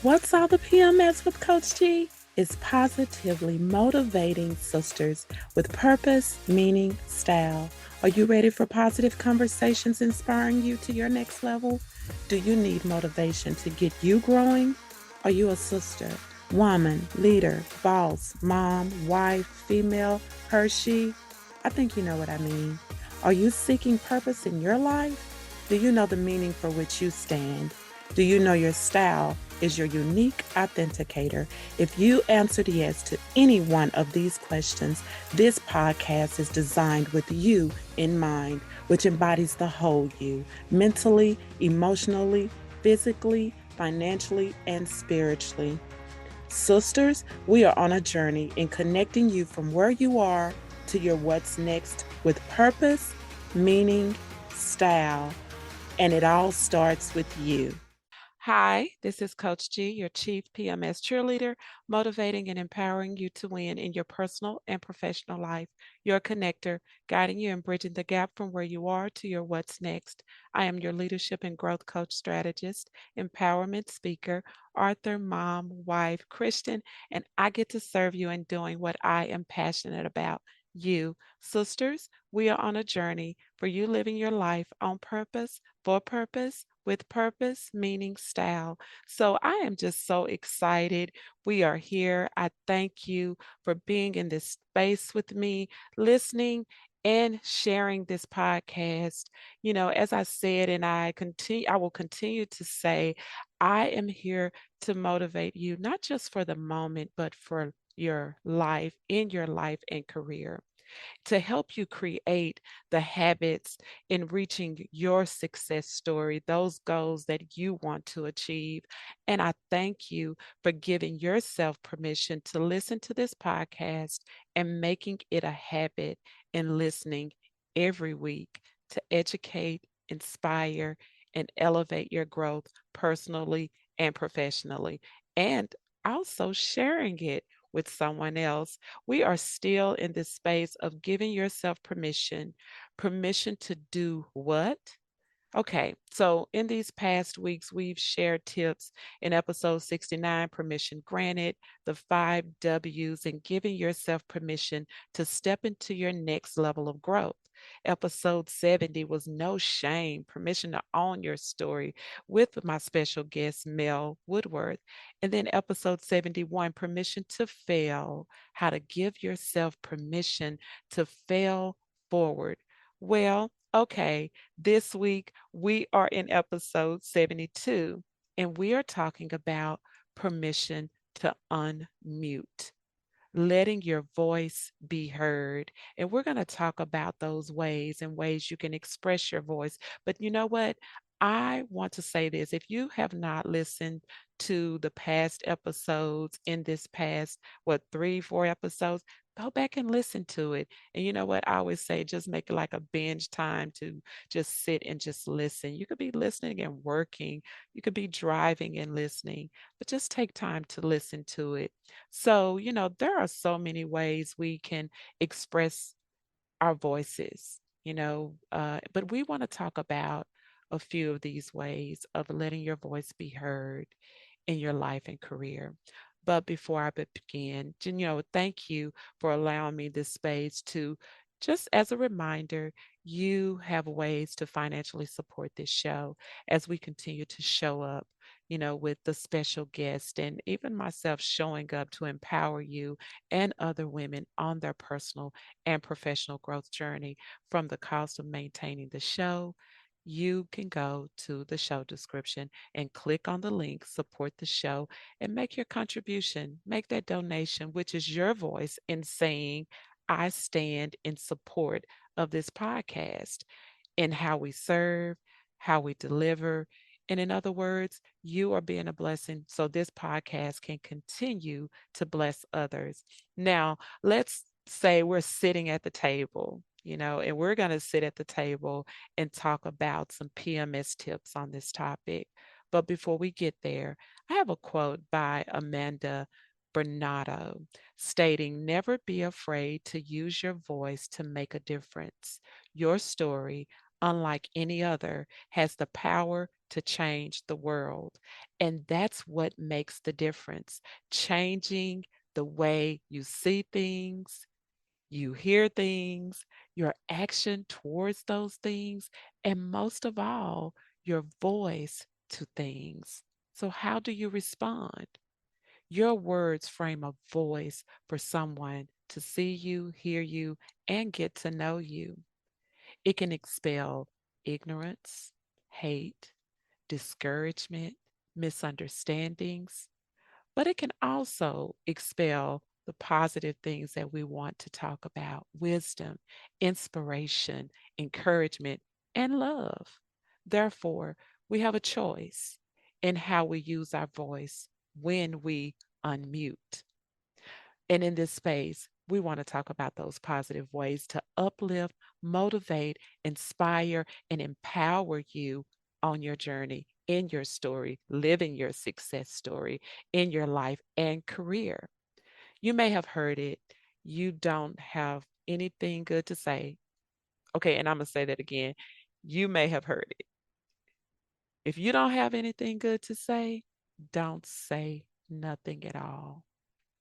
What's all the PMS with Coach G? It's positively motivating sisters with purpose, meaning, style. Are you ready for positive conversations inspiring you to your next level? Do you need motivation to get you growing? Are you a sister, woman, leader, boss, mom, wife, female, her, she? I think you know what I mean. Are you seeking purpose in your life? Do you know the meaning for which you stand? Do you know your style is your unique authenticator? If you answered yes to any one of these questions, this podcast is designed with you in mind, which embodies the whole you, mentally, emotionally, physically, financially, and spiritually. Sisters, we are on a journey in connecting you from where you are to your what's next with purpose, meaning, style, and it all starts with you. Hi, this is Coach G, your Chief P.M.S cheerleader, motivating and empowering you to win in your personal and professional life. Your connector, guiding you and bridging the gap from where you are to your what's next. I am your leadership and growth coach strategist, empowerment speaker, author, mom, wife, Christian, and I get to serve you in doing what I am passionate about. You, sisters, we are on a journey for you living your life on purpose, for purpose, with purpose, meaning, style. So I am just so excited. We are here. I thank you for being in this space with me, listening and sharing this podcast. As I said, and I will continue to say, I am here to motivate you, not just for the moment, but for your life, in your life and career, to help you create the habits in reaching your success story, those goals that you want to achieve. And I thank you for giving yourself permission to listen to this podcast and making it a habit in listening every week to educate, inspire, and elevate your growth personally and professionally. And also sharing it with someone else. We are still in this space of giving yourself permission. Permission to do what? Okay, so in these past weeks, we've shared tips in episode 69, Permission Granted, the 5 W's, and giving yourself permission to step into your next level of growth. Episode 70 was No Shame, Permission to Own Your Story with my special guest, Mel Woodworth. And then episode 71, Permission to Fail, How to Give Yourself Permission to Fail Forward. Well, okay, this week we are in episode 72, and we are talking about permission to unmute, letting your voice be heard. And we're going to talk about those ways and ways you can express your voice. But you know what? I want to say this. If you have not listened to the past episodes in this past, 3, 4 episodes, go back and listen to it. And you know what? I always say just make it like a binge time to just sit and just listen. You could be listening and working, you could be driving and listening, but just take time to listen to it. So, there are so many ways we can express our voices, but we want to talk about a few of these ways of letting your voice be heard in your life and career. But before I begin, thank you for allowing me this space to, just as a reminder, you have ways to financially support this show as we continue to show up, with the special guest and even myself showing up to empower you and other women on their personal and professional growth journey. From the cost of maintaining the show, you can go to the show description and click on the link, support the show, and make your contribution. Make that donation, which is your voice in saying, I stand in support of this podcast, in how we serve, how we deliver. And in other words, you are being a blessing so this podcast can continue to bless others. Now, let's say we're sitting at the table, and we're going to sit at the table and talk about some PMS tips on this topic. But before we get there, I have a quote by Amanda Bernardo stating, Never be afraid to use your voice to make a difference. Your story, unlike any other, has the power to change the world. And that's what makes the difference. Changing the way you see things, you hear things, your action towards those things, and most of all, your voice to things. So, how do you respond? Your words frame a voice for someone to see you, hear you, and get to know you. It can expel ignorance, hate, discouragement, misunderstandings, but it can also expel the positive things that we want to talk about: wisdom, inspiration, encouragement, and love. Therefore, we have a choice in how we use our voice when we unmute. And in this space, we want to talk about those positive ways to uplift, motivate, inspire, and empower you on your journey, in your story, living your success story in your life and career. You may have heard it. You don't have anything good to say. Okay, and I'm going to say that again. You may have heard it. If you don't have anything good to say, don't say nothing at all.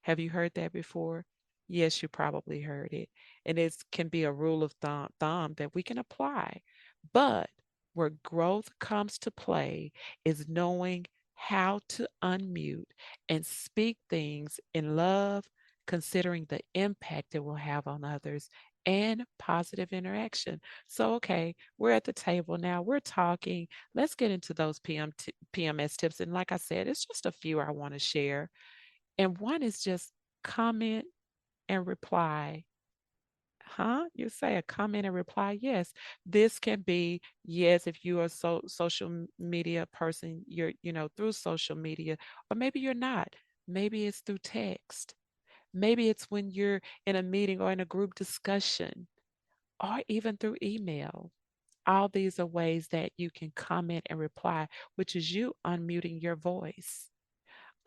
Have you heard that before? Yes, you probably heard it. And it can be a rule of thumb that we can apply. But where growth comes to play is knowing how to unmute and speak things in love, considering the impact it will have on others and positive interaction. So, okay, we're at the table now, we're talking. Let's get into those PMS tips. And like I said, it's just a few I want to share. And one is just comment and reply. Huh? You say a comment and reply? Yes. This can be, yes, if you are social media person, you're, through social media, or maybe you're not. Maybe it's through text. Maybe it's when you're in a meeting or in a group discussion, or even through email. All these are ways that you can comment and reply, which is you unmuting your voice.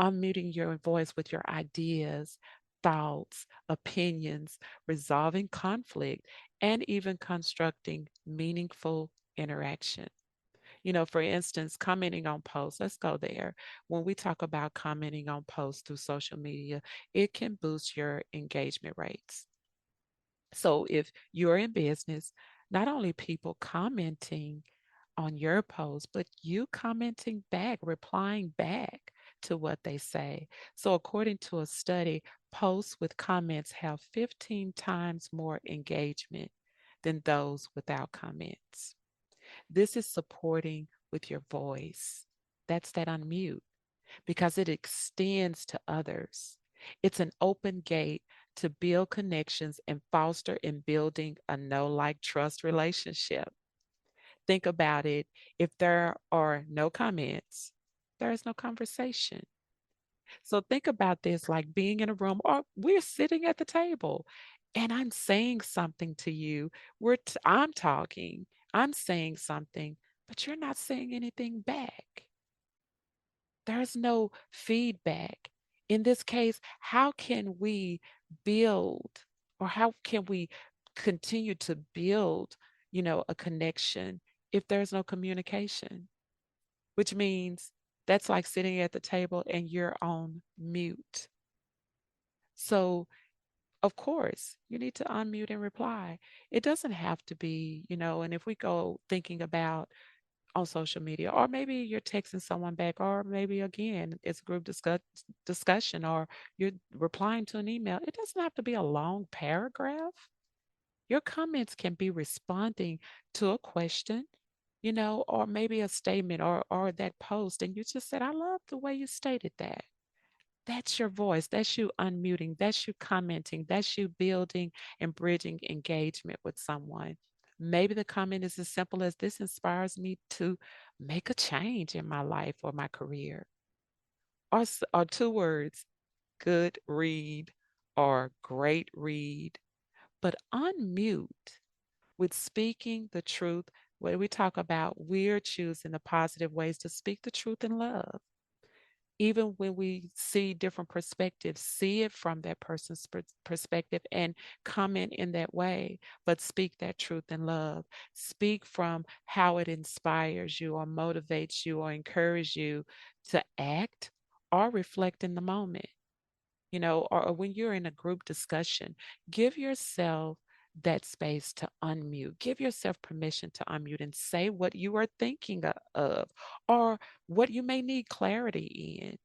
Unmuting your voice with your ideas, thoughts, opinions, resolving conflict, and even constructing meaningful interaction. For instance, commenting on posts, let's go there. When we talk about commenting on posts through social media, it can boost your engagement rates. So if you're in business, not only people commenting on your post, but you commenting back, replying back to what they say. So according to a study, posts with comments have 15 times more engagement than those without comments. This is supporting with your voice. That's that unmute, because it extends to others. It's an open gate to build connections and foster in building a know, like, trust relationship. Think about it. If there are no comments, there is no conversation. So think about this like being in a room, or we're sitting at the table and I'm saying something to you. I'm talking, I'm saying something, but you're not saying anything back. There's no feedback. In this case, how can we build, or how can we continue to build, a connection if there's no communication? Which means that's like sitting at the table and you're on mute. So, of course, you need to unmute and reply. It doesn't have to be, and if we go thinking about on social media, or maybe you're texting someone back, or maybe again, it's a group discussion, or you're replying to an email. It doesn't have to be a long paragraph. Your comments can be responding to a question, or maybe a statement, or that post. And you just said, I love the way you stated that. That's your voice. That's you unmuting. That's you commenting. That's you building and bridging engagement with someone. Maybe the comment is as simple as, this inspires me to make a change in my life or my career. Or two words, good read or great read. But unmute with speaking the truth. When we talk about, we're choosing the positive ways to speak the truth in love. Even when we see different perspectives, see it from that person's perspective and comment in that way, but speak that truth in love. Speak from how it inspires you or motivates you or encourages you to act or reflect in the moment. Or when you're in a group discussion, give yourself that space to unmute. Give yourself permission to unmute and say what you are thinking of or what you may need clarity in.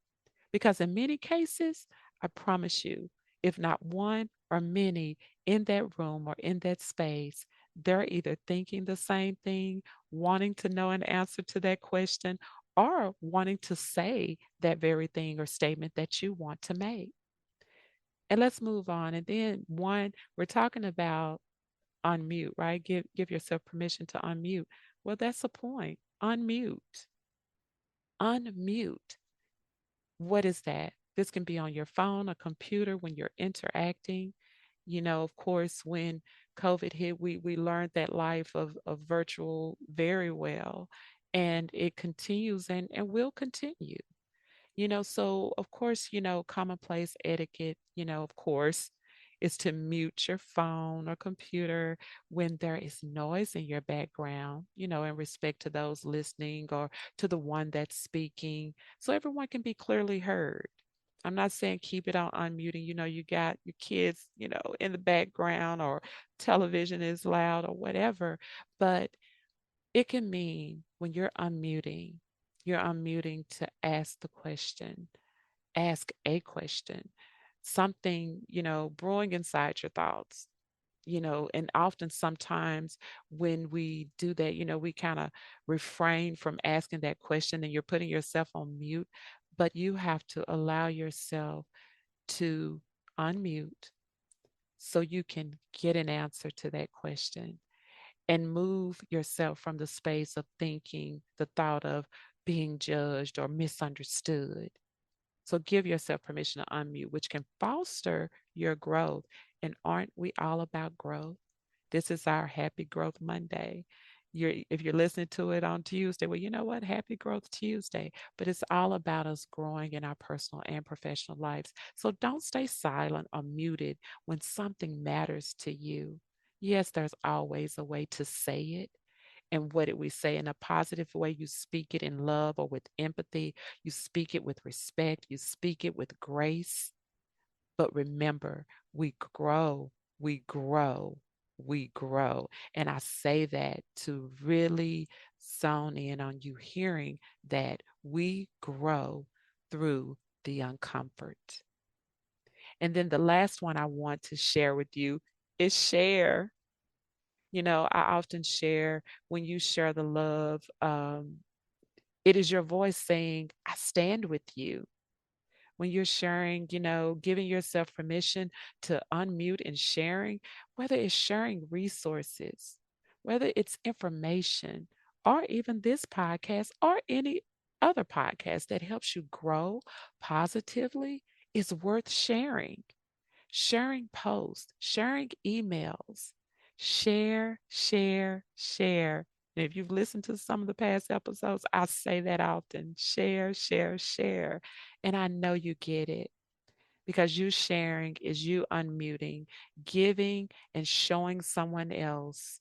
Because in many cases, I promise you, if not one or many in that room or in that space, they're either thinking the same thing, wanting to know an answer to that question, or wanting to say that very thing or statement that you want to make. And let's move on. And then one, we're talking about unmute, right? Give yourself permission to unmute. Well, that's the point. Unmute. Unmute. What is that? This can be on your phone, a computer when you're interacting. Of course, when COVID hit, we learned that life of virtual very well. And it continues and will continue. So of course, commonplace etiquette, of course, is to mute your phone or computer when there is noise in your background, in respect to those listening or to the one that's speaking, so everyone can be clearly heard. I'm not saying keep it on unmuting. You got your kids, in the background or television is loud or whatever, but it can mean when you're unmuting to ask the question, ask a question, something, brewing inside your thoughts, and often sometimes when we do that, we kind of refrain from asking that question and you're putting yourself on mute, but you have to allow yourself to unmute so you can get an answer to that question and move yourself from the space of thinking the thought of being judged or misunderstood. So give yourself permission to unmute, which can foster your growth. And aren't we all about growth? This is our Happy Growth Monday. If you're listening to it on Tuesday, well, you know what? Happy Growth Tuesday. But it's all about us growing in our personal and professional lives. So don't stay silent or muted when something matters to you. Yes, there's always a way to say it. And what did we say? In a positive way, you speak it in love or with empathy. You speak it with respect. You speak it with grace. But remember, we grow, we grow, we grow. And I say that to really zone in on you hearing that we grow through the uncomfort. And then the last one I want to share with you is share. I often share when you share the love, it is your voice saying, I stand with you. When you're sharing, giving yourself permission to unmute and sharing, whether it's sharing resources, whether it's information, or even this podcast or any other podcast that helps you grow positively, is worth sharing. Sharing posts, sharing emails, share, share, share. And if you've listened to some of the past episodes, I say that often, share, share, share. And I know you get it because you sharing is you unmuting, giving and showing someone else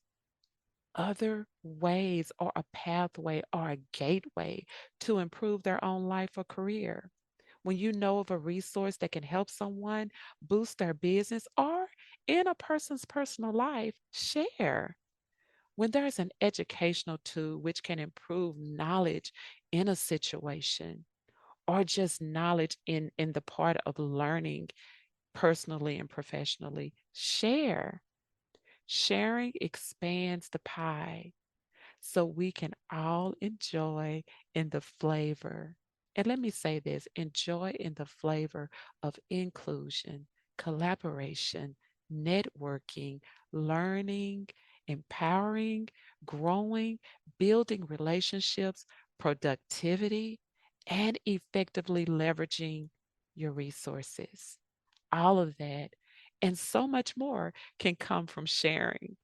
other ways or a pathway or a gateway to improve their own life or career. When you know of a resource that can help someone boost their business or in a person's personal life, share. When there's an educational tool which can improve knowledge in a situation or just knowledge in the part of learning personally and professionally, share. Sharing expands the pie so we can all enjoy in the flavor. And let me say this, enjoy in the flavor of inclusion, collaboration, networking, learning, empowering, growing, building relationships, productivity, and effectively leveraging your resources. All of that and so much more can come from sharing.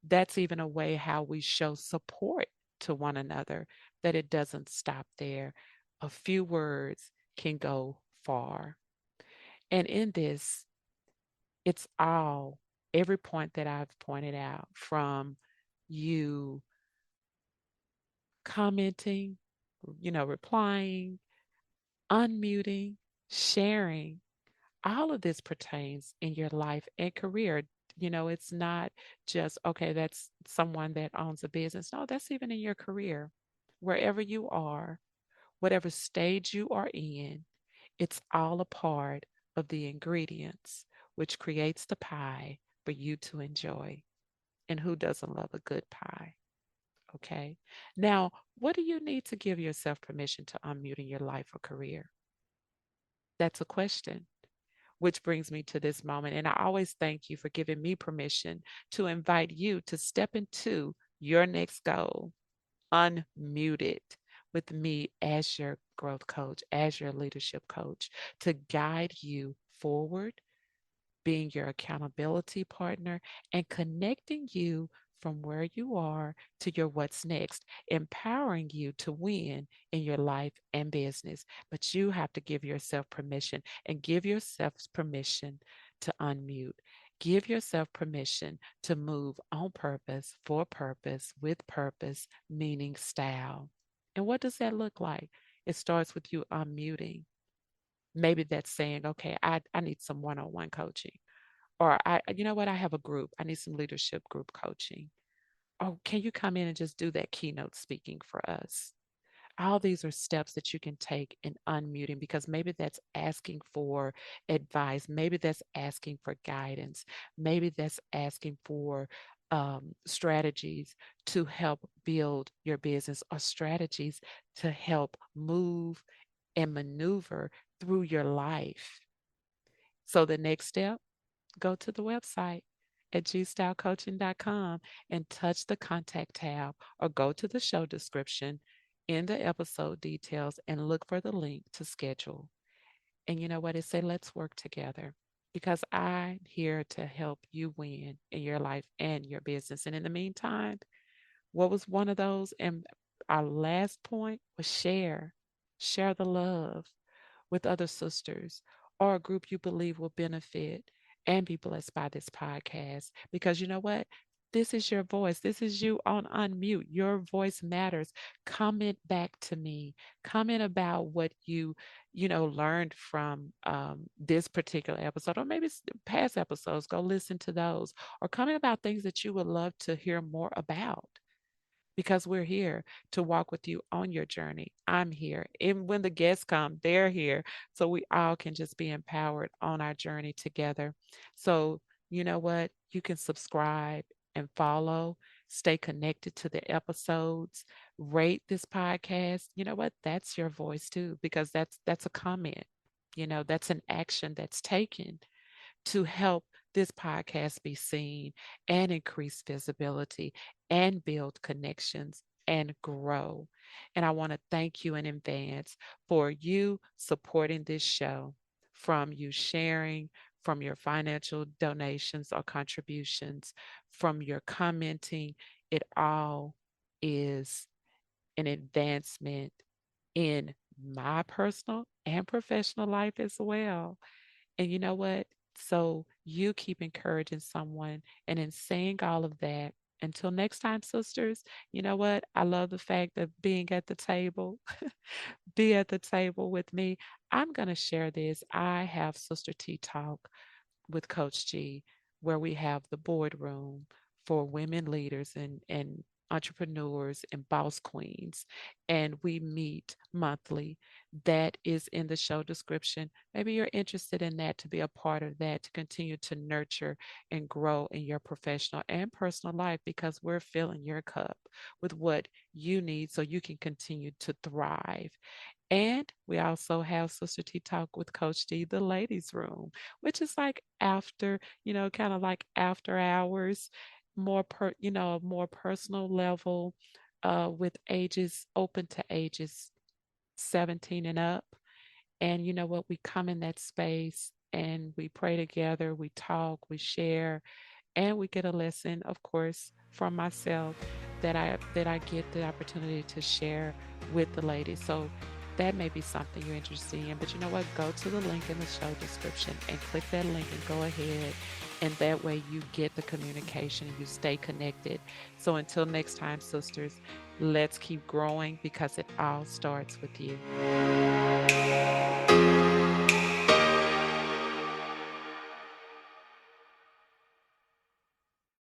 That's even a way how we show support to one another, that it doesn't stop there. A few words can go far. And in this, it's all, every point that I've pointed out, from you commenting, replying, unmuting, sharing, all of this pertains in your life and career. It's not just, okay, that's someone that owns a business. No, that's even in your career. Wherever you are, whatever stage you are in, it's all a part of the ingredients which creates the pie for you to enjoy. And who doesn't love a good pie? Okay. Now, what do you need to give yourself permission to unmute in your life or career? That's a question. Which brings me to this moment. And I always thank you for giving me permission to invite you to step into your next goal, unmuted, with me as your growth coach, as your leadership coach, to guide you forward, being your accountability partner, and connecting you from where you are to your what's next, empowering you to win in your life and business. But you have to give yourself permission, and give yourself permission to unmute. Give yourself permission to move on purpose, for purpose, with purpose, meaning style. And what does that look like? It starts with you unmuting. Maybe that's saying, okay, I need some one-on-one coaching. Or you know what, I have a group. I need some leadership group coaching. Oh, can you come in and just do that keynote speaking for us? All these are steps that you can take in unmuting, because maybe that's asking for advice. Maybe that's asking for guidance. Maybe that's asking for strategies to help build your business, or strategies to help move and maneuver through your life. So the next step, go to the website at gstylecoaching.com and touch the contact tab, or go to the show description in the episode details and look for the link to schedule. And you know what? It said, let's work together, because I'm here to help you win in your life and your business. And in the meantime, what was one of those? And our last point was share the love with other sisters, or a group you believe will benefit and be blessed by this podcast. Because you know what? This is your voice. This is you on unmute. Your voice matters. Comment back to me. Comment about what learned from this particular episode, or maybe past episodes. Go listen to those, or comment about things that you would love to hear more about, because we're here to walk with you on your journey. I'm here. And when the guests come, they're here. So we all can just be empowered on our journey together. So, you know what? You can subscribe and follow, stay connected to the episodes, rate this podcast. You know what? That's your voice too, because that's a comment. That's an action that's taken to help this podcast be seen and increase visibility and build connections and grow. And I want to thank you in advance for you supporting this show, from you sharing, from your financial donations or contributions, from your commenting. It all is an advancement in my personal and professional life as well. And you know what? So you keep encouraging someone. And in saying all of that, until next time, sisters, you know what? I love the fact that being at the table, be at the table with me. I'm going to share this. I have Sister T Talk with Coach G, where we have the boardroom for women leaders and entrepreneurs and boss queens. And we meet monthly. That is in the show description. Maybe you're interested in that, to be a part of that, to continue to nurture and grow in your professional and personal life, because we're filling your cup with what you need so you can continue to thrive. And we also have Sister T Talk with Coach D, the ladies' room, which is like after, kind of like after hours, a more personal level, with ages open to ages 17 and up. And you know what? We come in that space and we pray together, we talk, we share, and we get a lesson, of course, from myself, that I get the opportunity to share with the ladies. So that may be something you're interested in. But you know what? Go to the link in the show description and click that link and go ahead. And that way you get the communication, you stay connected. So until next time, sisters, let's keep growing because it all starts with you.